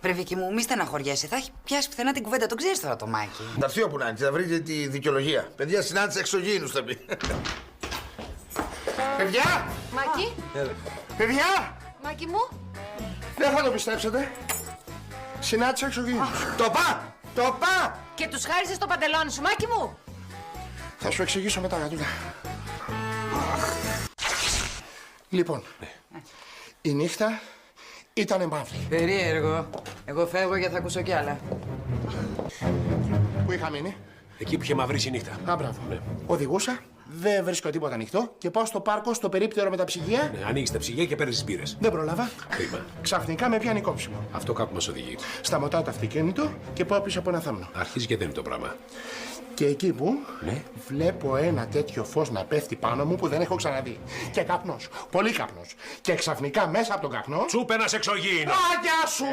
Πρεβίκη μου, μη στεναχωριέσαι. Θα έχει πιάσει πουθενά την κουβέντα. Το ξέρει τώρα το Μάκη. Να έρθει όπου να είναι, θα βρείτε τη δικαιολογία. Παιδιά, συνάντησα εξωγήινους θα πει. Παιδιά! Μάκη, Παιδιά! Μάκη μου. Δεν θα το πιστέψετε. Συνάντησα εξωγήινους. Το πά! Το πά! Και τους χάρισες το παντελόνι σου, Μάκη μου. Θα σου εξηγήσω μετά, Γατούλα. Λοιπόν, η νύχτα ήταν μαύρη. Περίεργο. Εγώ φεύγω και θα ακούσω κι άλλα. Πού είχα μείνει? Εκεί που είχε μαυρίσει η νύχτα. Α, μπράβο. Οδηγούσα, δεν βρίσκω τίποτα ανοιχτό και πάω στο πάρκο, στο περίπτερο με τα ψυγεία. Ναι, ανοίγει τα ψυγεία και παίρνει τι μπύρε. Δεν προλάβα. Κρίμα. Ξαφνικά με πιάνει κόψιμο. Αυτό κάπου μα οδηγεί. Σταματάω το αυτοκίνητο και πάω πίσω από ένα θάμνο. Αρχίζει και δεν είναι το πράγμα. Και εκεί που Ναι. βλέπω ένα τέτοιο φως να πέφτει πάνω μου που δεν έχω ξαναδεί. Και καπνός, πολύ καπνός. Και ξαφνικά μέσα από τον καπνό. Τσούπ ένα εξωγήινο. Αγιά σου!